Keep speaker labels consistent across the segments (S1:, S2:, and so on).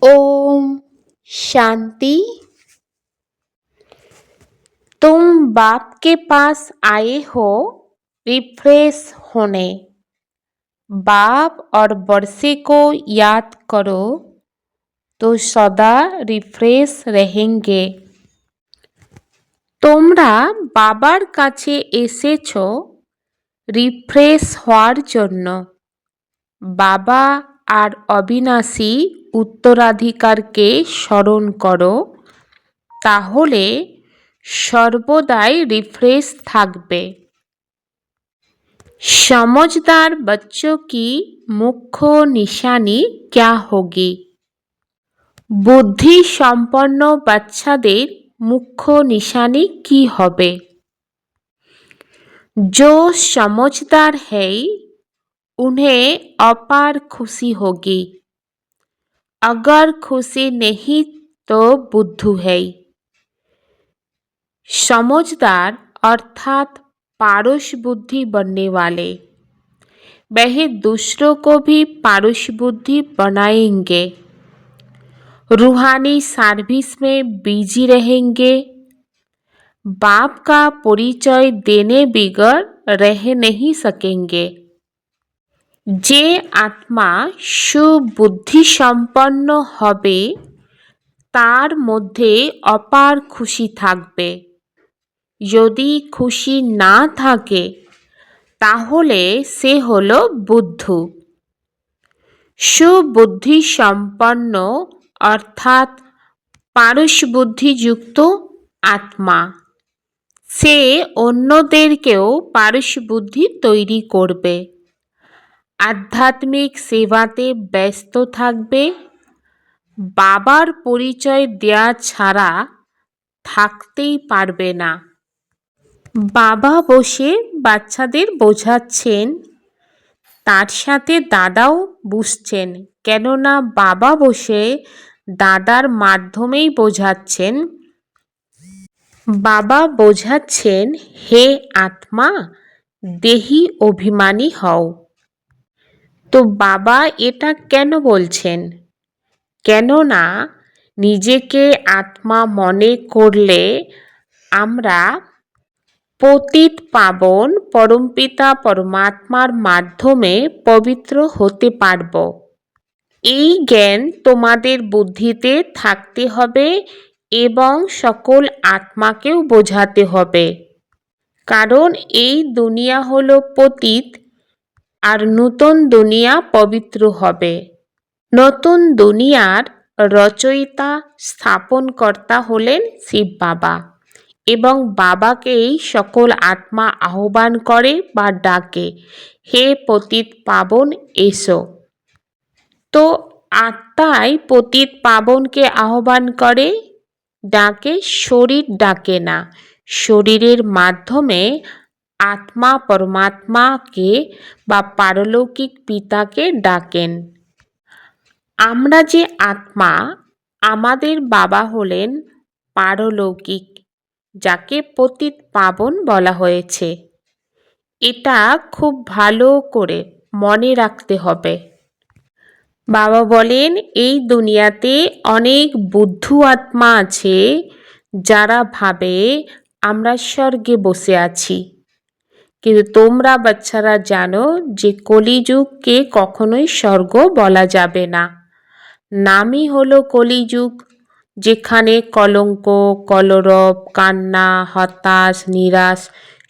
S1: ओम शांति। तुम बाप के पास आए हो रिफ्रेश होने। बाप और बरसे को याद करो तो सदा रिफ्रेश रहेंगे। তোমরা বাবার কাছে এসেছো রিফ্রেশ হওয়ার জন্য। বাবা আর অবিনাশী উত্তরাধিকারকে স্মরণ করো, তাহলে সর্বদাই রিফ্রেশ থাকবে। समझदार बच्चों की मुख्य निशानी क्या होगी? बुद्धि সম্পন্ন বাচ্চাদের মুখ্য নিশানি কি হবে? जो समझदार है उन्हें अपार खुशी होगी। अगर खुशी नहीं तो बुद्धू है। समझदार अर्थात पारस बुद्धि बनने वाले, वह दूसरों को भी पारस बुद्धि बनाएंगे। रूहानी सर्विस में बिजी रहेंगे। बाप का परिचय देने बिगर रह नहीं सकेंगे। जे आत्मा सुबुद्धि सम्पन्न হবে তার মধ্যে অপার খুশি থাকবে। যদি খুশি না থাকে তাহলে সে হলো বুদ্ধু। সুবুদ্ধি সম্পন্ন অর্থাৎ পারস বুদ্ধিযুক্ত আত্মা, সে অন্যদেরকেও পারস বুদ্ধি তৈরি করবে। আধ্যাত্মিক সেবাতে ব্যস্ত থাকবে। বাবার পরিচয় দেয়া ছাড়া থাকতেই পারবে না। বাবা বসে বাচ্চাদের বোঝাচ্ছেন, তার সাথে দাদাও বুঝছেন, কেননা বাবা বসে দাদার মাধ্যমেই বোঝাচ্ছেন। বাবা বোঝাচ্ছেন, হে আত্মা, দেহি অভিমানী হও। তো বাবা এটা কেন বলছেন? কেননা নিজেকে আত্মা মনে করলে আমরা পতিত পাবন পরমপিতা পরমাত্মার মাধ্যমে পবিত্র হতে পারব। এই জ্ঞান তোমাদের বুদ্ধিতে থাকতে হবে এবং সকল আত্মাকেও বোঝাতে হবে। কারণ এই দুনিয়া হলো পতিত আর নতুন দুনিয়া পবিত্র হবে। নতুন দুনিয়ার রচয়িতা স্থাপনকর্তা হলেন শিব বাবা এবং বাবাকেই সকল আত্মা আহ্বান করে বা ডাকে, হে পতিত পাবন এসো। তো আত্মাই পতিত পাবনকে আহ্বান করে, ডাকে, শরীর ডাকে না। শরীরের মাধ্যমে আত্মা পরমাত্মাকে বা পারলৌকিক পিতাকে ডাকেন। আমরা যে আত্মা, আমাদের বাবা হলেন পারলৌকিক, যাকে পতিত পাবন বলা হয়েছে। এটা খুব ভালো করে মনে রাখতে হবে। বাবা বলেন, এই দুনিয়াতে অনেক বুদ্ধু আত্মা আছে যারা ভাবে আমরা স্বর্গে বসে আছি। কিন্তু তোমরা বাচ্চারা জানো যে কলিযুগকে কখনোই স্বর্গ বলা যাবে না। নামই হলো কলিযুগ, যেখানে কলঙ্ক, কলরব, কান্না, হতাশ, নিরাশ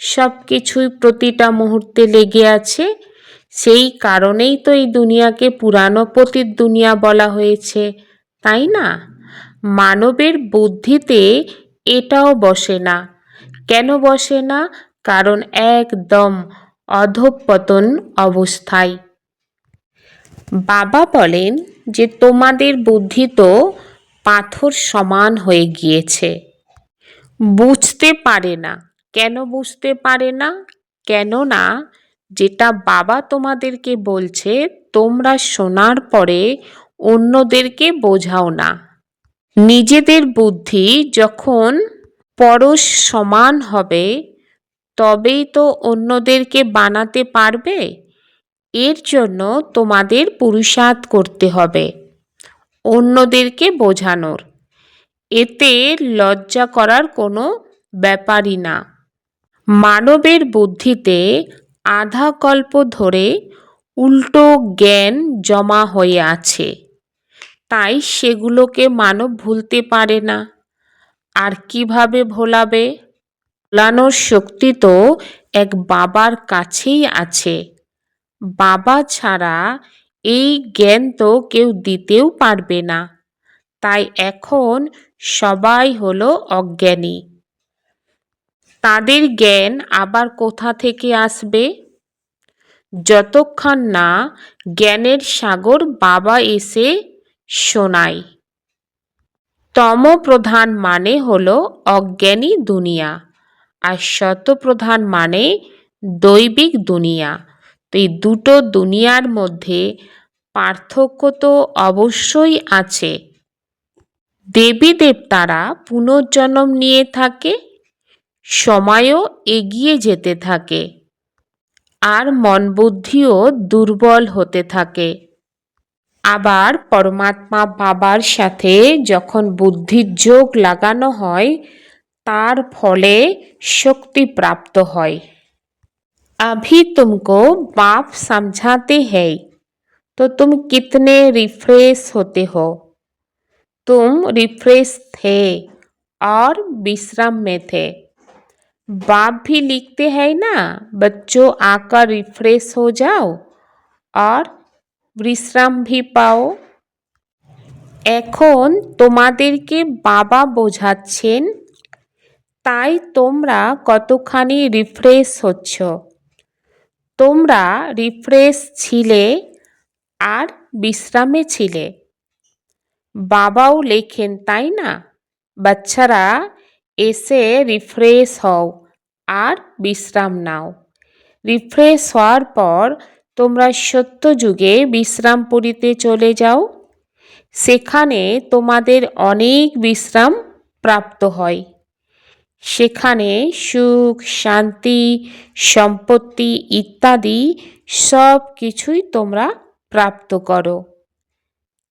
S1: সব কিছুই প্রতিটা মুহূর্তে লেগে আছে। সেই কারণেই তো এই দুনিয়াকে পুরানো পতিত দুনিয়া বলা হয়েছে, তাই না? মানবের বুদ্ধিতে এটাও বসে না। কেন বসে না? কারণ একদম অধঃপতন অবস্থায়। বাবা বলেন যে তোমাদের বুদ্ধি তো পাথর সমান হয়ে গিয়েছে, বুঝতে পারে না। কেন বুঝতে পারে না? কেননা যেটা বাবা তোমাদেরকে বলছে তোমরা শোনার পরে অন্যদেরকে বোঝাও না। নিজেদের বুদ্ধি যখন পরশ সমান হবে তবেই তো অন্যদেরকে বানাতে পারবে। এর জন্য তোমাদের পুরুষার্থ করতে হবে। অন্যদেরকে বোঝানোর। এতে লজ্জা করার কোনো ব্যাপারই না। মানবের বুদ্ধিতে আধা কল্প ধরে উল্টো জ্ঞান জমা হয়ে আছে, তাই সেগুলোকে মানব ভুলতে পারে না। আর কিভাবে ভোলাবে? ভোলানোর শক্তি তো এক বাবার কাছেই আছে। বাবা ছাড়া এই জ্ঞান তো কেউ দিতেও পারবে না। তাই এখন সবাই হলো অজ্ঞানী। তাদের জ্ঞান আবার কোথা থেকে আসবে? যতক্ষণ না জ্ঞানের সাগর বাবা এসে শোনায়। তমপ্রধান মানে হলো অজ্ঞানী দুনিয়া, আর শতপ্রধান মানে দৈবিক দুনিয়া। তো এই দুটো দুনিয়ার মধ্যে পার্থক্য তো অবশ্যই আছে। দেবী দেবতারা পুনর্জন্ম নিয়ে থাকে, সময়ও এগিয়ে যেতে থাকে, আর মন বুদ্ধিও দুর্বল হতে থাকে। আবার পরমাত্মা বাবার সাথে যখন বুদ্ধির যোগ লাগানো হয়, তার ফলে शक्ति प्राप्त হয়। अभी तुमको बाप समझाते हैं तो तुम कितने रिफ्रेश होते हो। तुम रिफ्रेश थे और विश्राम में थे। बाप भी लिखते हैं ना, बच्चों आकर रिफ्रेश हो जाओ और विश्राम भी पाओ। এখন তোমাদেরকে বাবা বোঝাচ্ছেন, তাই তোমরা কতখানি রিফ্রেশ হচ্ছ। তোমরা রিফ্রেশ ছিলে আর বিশ্রামে ছিলে। বাবাও লেখেন, তাই না? বাচ্চারা এসে রিফ্রেশ হও আর বিশ্রাম নাও। রিফ্রেশ হওয়ার পর তোমরা সত্য যুগে বিশ্রামপুরীতে চলে যাও। সেখানে তোমাদের অনেক বিশ্রাম প্রাপ্ত হয়। সেখানে সুখ, শান্তি, সম্পত্তি ইত্যাদি সব কিছুই তোমরা প্রাপ্ত করো।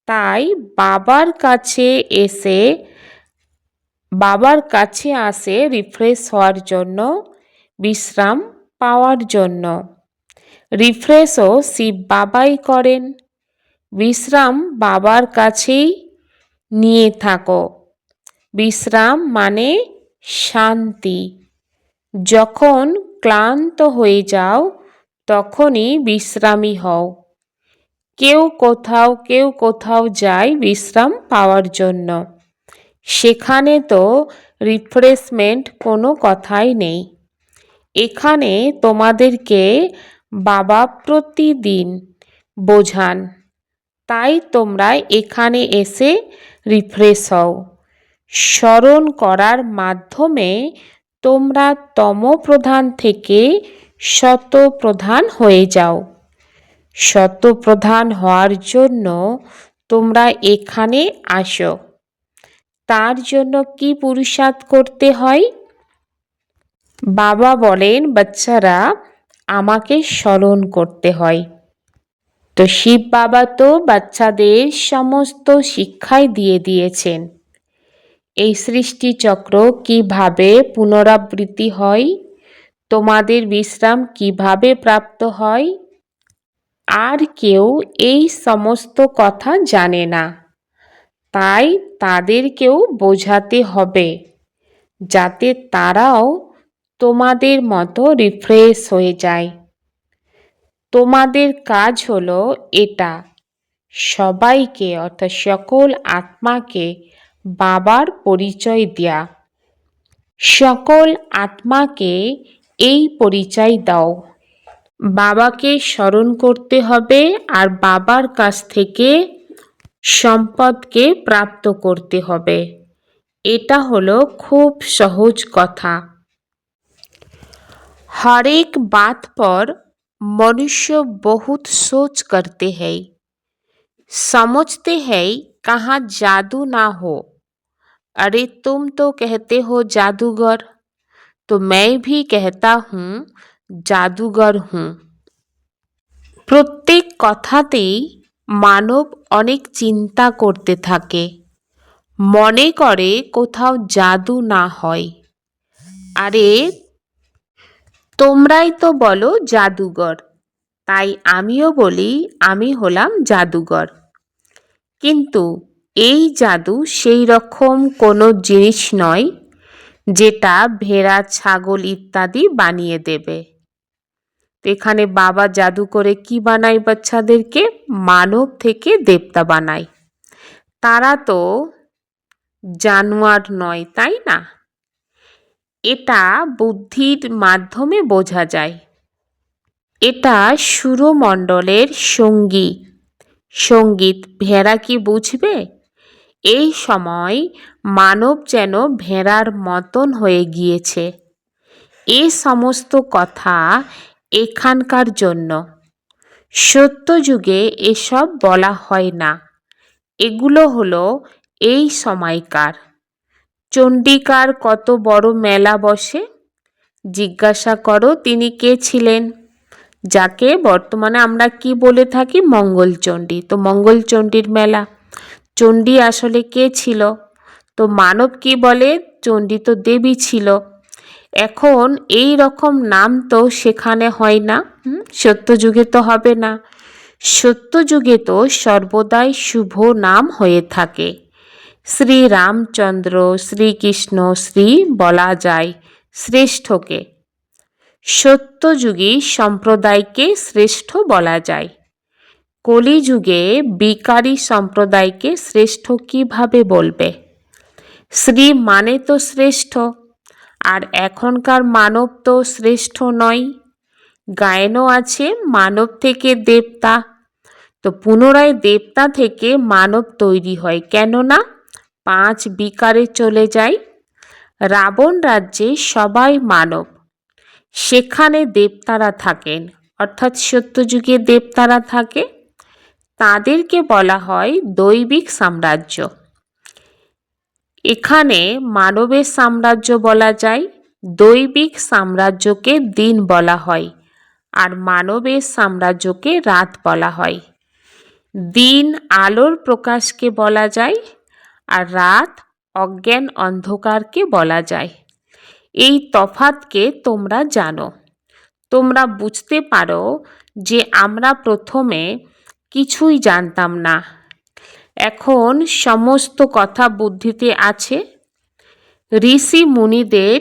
S1: তাই বাবার কাছে আসে রিফ্রেশ হওয়ার জন্য, বিশ্রাম পাওয়ার জন্য। রিফ্রেশও শিব বাবাই করেন। বিশ্রাম বাবার কাছেই নিয়ে থাকো। বিশ্রাম মানে শান্তি। যখন ক্লান্ত হয়ে যাও তখনই বিশ্রামী হও। কেউ কোথাও যায় বিশ্রাম পাওয়ার জন্য। সেখানে তো রিফ্রেশমেন্ট কোনো কথাই নেই। এখানে তোমাদেরকে বাবা প্রতিদিন বোঝান, তাই তোমরা এখানে এসে রিফ্রেশ হও। স্মরণ করার মাধ্যমে তোমরা তমপ্রধান থেকে শতপ্রধান হয়ে যাও। শতপ্রধান হওয়ার জন্য তোমরা এখানে আসো। তার জন্য কি পুরুষার্থ করতে হয়? বাবা বলেন, বাচ্চারা আমাকে স্মরণ করতে হয়। তো শিব বাবা তো বাচ্চাদের সমস্ত শিক্ষাই দিয়ে দিয়েছেন। এই সৃষ্টি চক্র কিভাবে পুনরাবৃত্তি হয়, তোমাদের বিশ্রাম কিভাবে প্রাপ্ত হয়, আর কেউ এই সমস্ত কথা জানে না। তাই তাদেরকেও বোঝাতে হবে, যাতে তারাও তোমাদের মতো রিফ্রেশ হয়ে যায়। তোমাদের কাজ হলো এটা, সবাইকে অর্থাৎ সকল আত্মাকে বাবার পরিচয় দেয়া। সকল আত্মাকে এই পরিচয় দাও। বাবাকে স্মরণ করতে হবে আর বাবার কাছ থেকে সম্পদকে প্রাপ্ত করতে হবে। এটা হলো খুব সহজ কথা। हर एक बात पर मनुष्य बहुत सोच करते हैं, समझते हैं कहाँ जादू ना हो। अरे तुम तो कहते हो जादूगर, तो मैं भी कहता हूँ জাদুঘর হুঁ। প্রত্যেক কথাতেই মানব অনেক চিন্তা করতে থাকে, মনে করে কোথাও জাদু না হয়। আরে তোমরাই তো বলো জাদুঘর, তাই আমিও বলি আমি হলাম জাদুঘর। কিন্তু এই জাদু সেই রকম কোনো জিনিস নয় যেটা ভেড়া, ছাগল ইত্যাদি বানিয়ে দেবে। এখানে বাবা জাদু করে কি বানায় বাচ্চাদেরকে? মানব থেকে দেবতা বানায়। তারা তো জানোয়ার নয়, তাই না? এটা বুদ্ধির মাধ্যমে বোঝা যায়। এটা সুরমণ্ডলের সঙ্গীত। ভেড়া কি বুঝবে? এই সময় মানব যেন ভেড়ার মতন হয়ে গিয়েছে। এ সমস্ত কথা এখানকার জন্য। সত্যযুগে এসব বলা হয় না। এগুলো হলো এই সময়কার। চণ্ডিকার কত বড় মেলা বসে, জিজ্ঞাসা করো তিনি কে ছিলেন, যাকে বর্তমানে আমরা কি বলে থাকি? মঙ্গলচণ্ডী। তো মঙ্গলচণ্ডীর মেলা, চণ্ডী আসলে কে ছিল? তো মানব কি বলে? চণ্ডী তো দেবী ছিল। এখন এই রকম নাম তো সেখানে হয় না, সত্যযুগে তো হবে না। সত্যযুগে তো সর্বদাই শুভ নাম হয়ে থাকে। শ্রী রামচন্দ্র, শ্রীকৃষ্ণ, শ্রী বলা যায় শ্রেষ্ঠকে। সত্যযুগী সম্প্রদায়কে শ্রেষ্ঠ বলা যায়। কলিযুগে বিকারী সম্প্রদায়কে শ্রেষ্ঠ কিভাবে বলবে? শ্রী মানে তো শ্রেষ্ঠ, আর এখনকার মানব তো শ্রেষ্ঠ নয়। গায়নও আছে মানব থেকে দেবতা। তো পুনরায় দেবতা থেকে মানব তৈরি হয়, কেননা 5 বিকারে চলে যায়। রাবণ রাজ্যে সবাই মানব, সেখানে দেবতারা থাকেন, অর্থাৎ সত্যযুগে দেবতারা থাকে। তাদেরকে বলা হয় দৈবিক সাম্রাজ্য। এখানে মানবের সাম্রাজ্য বলা যায়, দৈবিক সাম্রাজ্যকে দিন বলা হয়, আর মানবের সাম্রাজ্যকে রাত বলা হয়। দিন আলোর প্রকাশকে বলা যায়, আর রাত অজ্ঞান অন্ধকারকে বলা যায়। এই তফাৎকে তোমরা জানো। তোমরা বুঝতে পারো যে আমরা প্রথমে কিছুই জানতাম না, এখন সমস্ত কথা বুদ্ধিতে আছে। ঋষি মুনিদের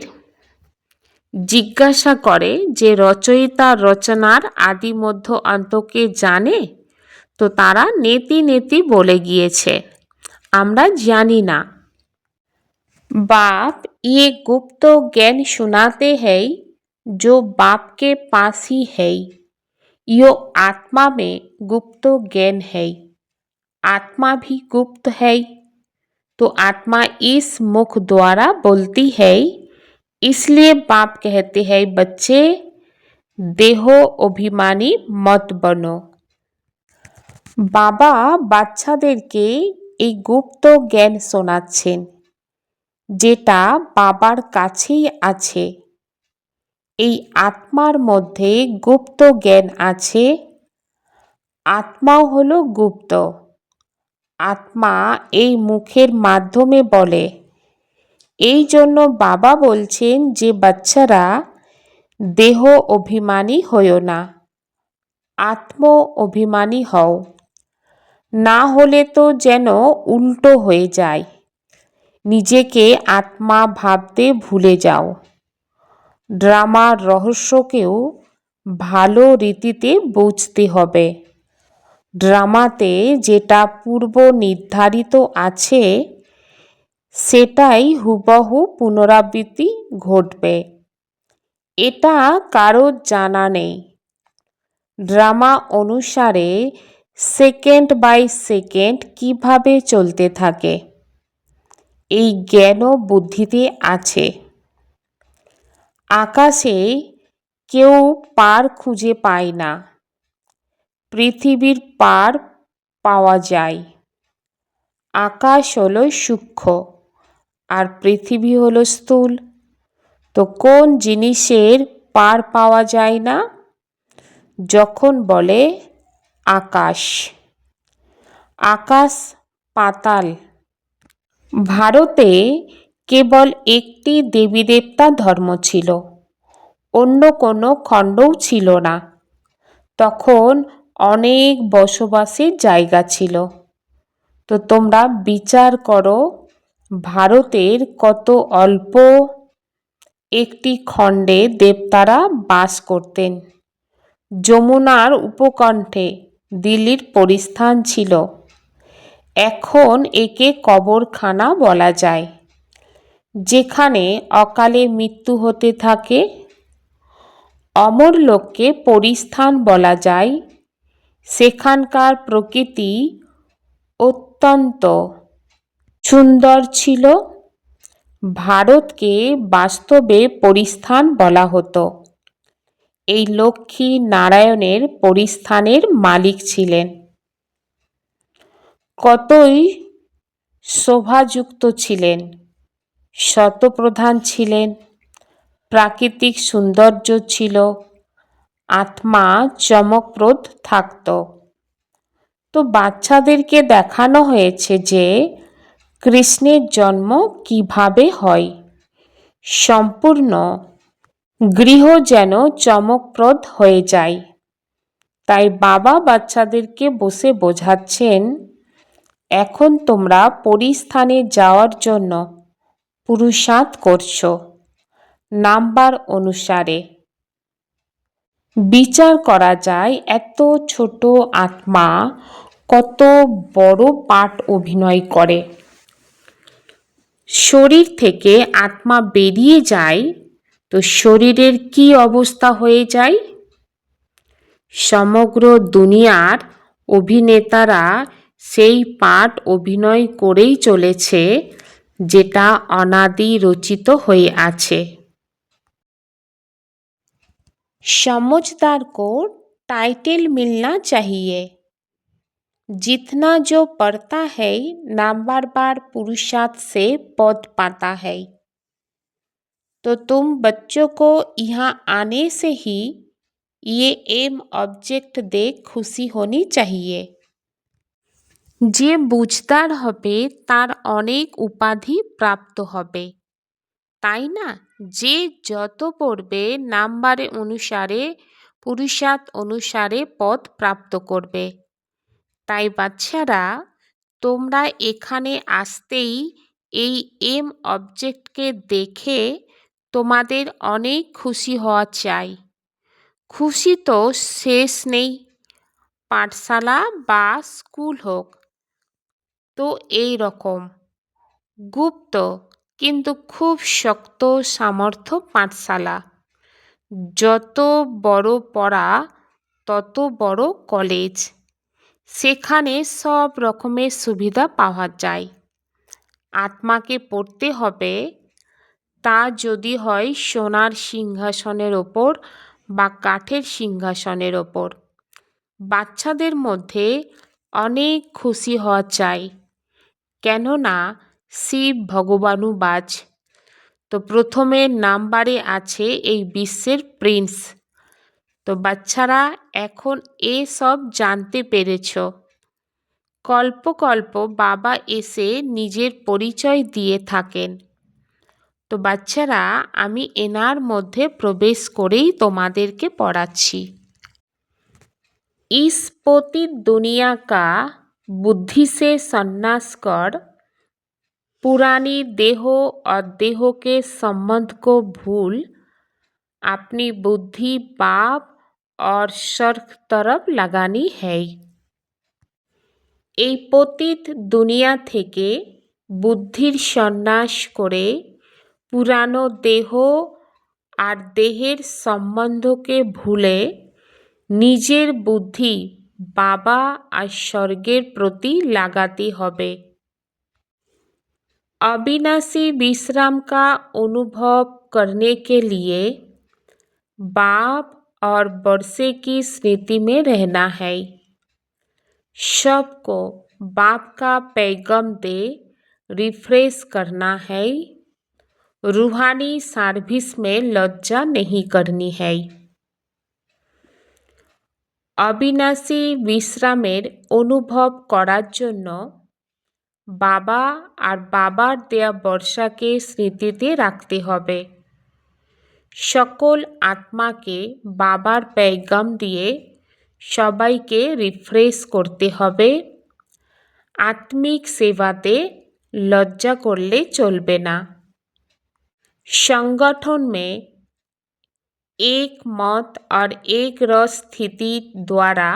S1: জিজ্ঞাসা করে যে রচয়িতা রচনার আদি মধ্য অন্তকে জানে? তো তারা নেতি নেতি বলে গিয়েছে আমরা জানি না। बाप ये गुप्त ज्ञान सुनाते हैं जो बाप के पास ही है। यो आत्मा में गुप्त ज्ञान है। आत्मा भी गुप्त है, तो आत्मा इस मुख द्वारा बोलती है। इसलिए बाप कहते हैं बच्चे देहो अभिमानी मत बनो। बाबा বাচ্চাদেরকে এই গুপ্ত জ্ঞান শোনাচ্ছেন, যেটা বাবার কাছেই আছে। এই আত্মার মধ্যে গুপ্ত জ্ঞান আছে। আত্মাও হলো গুপ্ত। আত্মা এই মুখের মাধ্যমে বলে। এই জন্য বাবা বলছেন যে বাচ্চারা দেহ অভিমানী হও না, আত্ম অভিমানী হও, না হলে তো যেন উল্টো হয়ে যায়। নিজেকে আত্মা ভাবতে ভুলে যাও। ড্রামার রহস্যকেও ভালো রীতিতে বুঝতে হবে। ড্রামাতে যেটা পূর্ব নির্ধারিত আছে সেটাই হুবহু পুনরাবৃত্তি ঘটবে, এটা কারো জানা নেই। ড্রামা অনুসারে সেকেন্ড বাই সেকেন্ড কিভাবে চলতে থাকে, এই জ্ঞান বুদ্ধিতে আছে। আকাশে কেউ পার খুঁজে পায় না, পৃথিবীর পার পাওয়া যায়। আকাশ হলো সূক্ষ্ম আর পৃথিবী হলো স্থূল। তো কোন জিনিসের পার পাওয়া যায় না? যখন বলে আকাশ। আকাশ পাতাল। ভারতে কেবল একটি দেবীদেবতা ধর্ম ছিল, অন্য কোনো খণ্ডও ছিল না। তখন অনেক বসবাসের জায়গা ছিল। তো তোমরা বিচার করো, ভারতের কত অল্প একটি খণ্ডে দেবতারা বাস করতেন। যমুনার উপকণ্ঠে দিল্লির পরিস্থান ছিল। এখন একে কবরখানা বলা যায়, যেখানে অকালে মৃত্যু হতে থাকে। অমর লোককে পরিস্থান বলা যায়, সেখানকার প্রকৃতি অত্যন্ত সুন্দর ছিল। ভারতকে বাস্তবে পরিস্থান বলা হতো। এই লক্ষ্মী নারায়ণের পরিস্থানের মালিক ছিলেন। কতই শোভাযুক্ত ছিলেন, শতপ্রধান ছিলেন, প্রাকৃতিক সৌন্দর্য ছিল, আত্মা চমকপ্রদ থাকত। তো বাচ্চাদেরকে দেখানো হয়েছে যে কৃষ্ণের জন্ম কিভাবে হয়। সম্পূর্ণ গৃহ যেন চমকপ্রদ হয়ে যায়। তাই বাবা বাচ্চাদেরকে বসে বোঝাচ্ছেন, এখন তোমরা পরিস্থানে যাওয়ার জন্য পুরুষার্থ করছো নাম্বার অনুসারে। বিচার করা যায় এত ছোট আত্মা কত বড় পাঠ অভিনয় করে। শরীর থেকে আত্মা বেরিয়ে যায় তো শরীরের কি অবস্থা হয়ে যায়। সমগ্র দুনিয়ার অভিনেতারা সেই পাঠ অভিনয় করেই চলেছে, যেটা অনাদি রচিত হয়ে আছে। समझदार को टाइटल मिलना चाहिए। जितना जो पढ़ता है नंबर बार पुरुषार्थ से पद पाता है। तो तुम बच्चों को यहाँ आने से ही ये एम ऑब्जेक्ट देख खुशी होनी चाहिए। যে বুঝদার হবে তার অনেক উপাধি প্রাপ্ত হবে, তাই না? যে যত পড়বে নাম্বারে অনুসারে পুরুষার্থ অনুসারে পদ প্রাপ্ত করবে। তাই বাচ্চারা, তোমরা এখানে আসতেই এই এম অবজেক্টকে দেখে তোমাদের অনেক খুশি হওয়া চাই। খুশি তো শেষ নেই, পাঠশালা বা স্কুল হোক। তো এই রকম গুপ্ত কিন্তু খুব শক্ত সামর্থ্য পাঠশালা। যত বড় পড়া তত বড় কলেজ। সেখানে সব রকমের সুবিধা পাওয়া যায়। আত্মাকে পড়তে হবে, তা যদি হয় সোনার সিংহাসনের ওপর বা কাঠের সিংহাসনের ওপর। বাচ্চাদের মধ্যে অনেক খুশি হওয়া চাই, কেননা শিব ভগবানুবাজ। তো প্রথমে নাম্বারে আছে এই বিশ্বের প্রিন্স। তো বাচ্চারা এখন এসব জানতে পেরেছ। কল্প কল্প বাবা এসে নিজের পরিচয় দিয়ে থাকেন। তো বাচ্চারা, আমি এনার মধ্যে প্রবেশ করেই তোমাদেরকে পড়াচ্ছি। इस पतित दुनिया का बुद्धि से संन्यास कर पुरानी देह और देह के संबंध को भूल अपनी बुद्धि पाप और स्वर्ग तरफ लगानी है। এই পতিত দুনিয়া থেকে বুদ্ধির সন্ন্যাস করে পুরানো দেহ আর দেহের সম্বন্ধকে ভুলে নিজের বুদ্ধি বাবা আর স্বর্গের প্রতি লাগাতে হবে। अविनाशी विश्राम का अनुभव करने के लिए बाप और वर्षे की स्मृति में रहना है। सबको बाप का पैगाम दे रिफ्रेश करना है। रूहानी सर्विस में लज्जा नहीं करनी है। অবিনাশী বিশ্রামের অনুভব করার জন্য বাবা আর বাবার দেয়া বর্ষাকে স্মৃতিতে রাখতে হবে। সকল আত্মাকে বাবার পেগাম দিয়ে সবাইকে রিফ্রেশ করতে হবে। আত্মিক সেবাতে লজ্জা করলে চলবে না। संगठन में एक मत और एक रस स्थिति द्वारा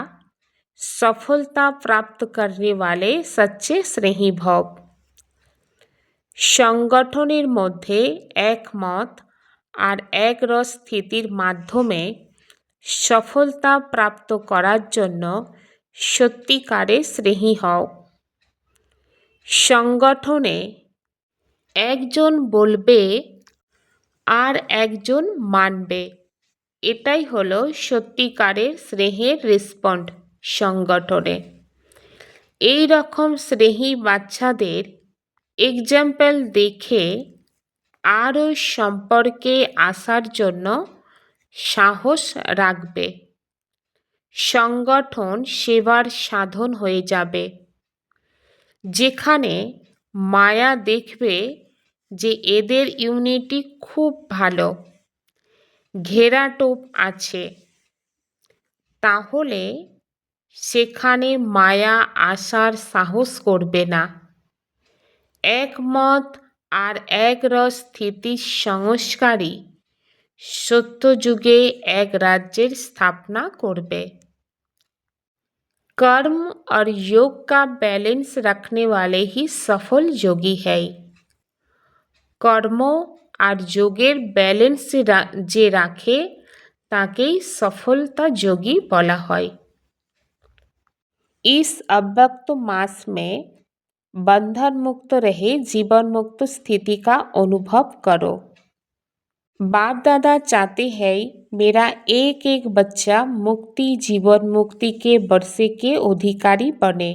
S1: सफलता प्राप्त करने वाले सच्चे स्नेही भव। संगठनेर मध्य एक मत और एक रस स्थितिर माध्यमे सफलता प्राप्त करार जन्य सत्यिकारे स्नेही हओ। संगठने एकजन बोलबे আর একজন মানবে, এটাই হলো সত্যিকারের স্নেহের রেসপন্ড সংগঠনে। এই রকম স্নেহী বাচ্চাদের এক্সাম্পল দেখে আরও সম্পর্কে আসার জন্য সাহস রাখবে। সংগঠন সেবার সাধন হয়ে যাবে, যেখানে মায়া দেখবে যে এদের ইউনিটি খুব ভালো, ঘেরাটোপ আছে, তাহলে সেখানে মায়া আসার সাহস করবে না। একমত আর এক রস স্থিতির সংস্কারই সত্যযুগে এক রাজ্যের স্থাপনা করবে। कर्म और योग का बैलेंस रखने वाले ही सफल योगी है। কর্ম আর যোগের ব্যালেন্স যে রাখে তাকেই सफलता যোগী বলা হয়। इस अव्यक्त मास में बंधन मुक्त रहे जीवन मुक्त स्थिति का अनुभव करो। बाप दादा चाहते हैं मेरा एक एक बच्चा मुक्ति जीवन मुक्ति के वर्षे के अधिकारी बने।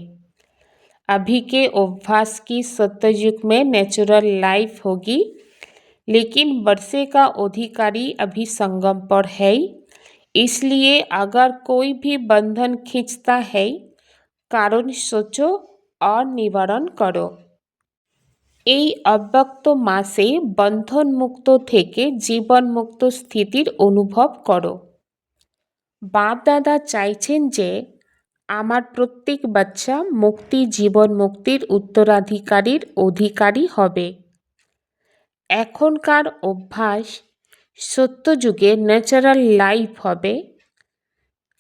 S1: अभी के अभ्यास की सत्ययुग में नेचुरल लाइफ होगी, लेकिन वर्षे का अधिकारी अभी संगम पर है। इसलिए अगर कोई भी बंधन खींचता है, कारण सोचो और निवारण करो। এই অব্যক্ত মাসে বন্ধন মুক্ত থেকে জীবন মুক্ত স্থিতির অনুভব করো। বাপ দাদা চাইছেন যে আমার প্রত্যেক বাচ্চা মুক্তি জীবন মুক্তির উত্তরাধিকারীর অধিকারী হবে। এখনকার অভ্যাস সত্যযুগে ন্যাচারাল লাইফ হবে,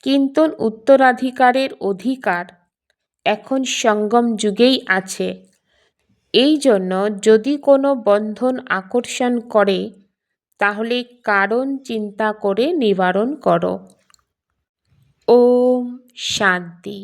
S1: কিন্তু উত্তরাধিকারের অধিকার এখন সঙ্গম যুগেই আছে। এই জন্য যদি কোনো বন্ধন আকর্ষণ করে, তাহলে কারণ চিন্তা করে নিবারণ করো। ওম শান্তি।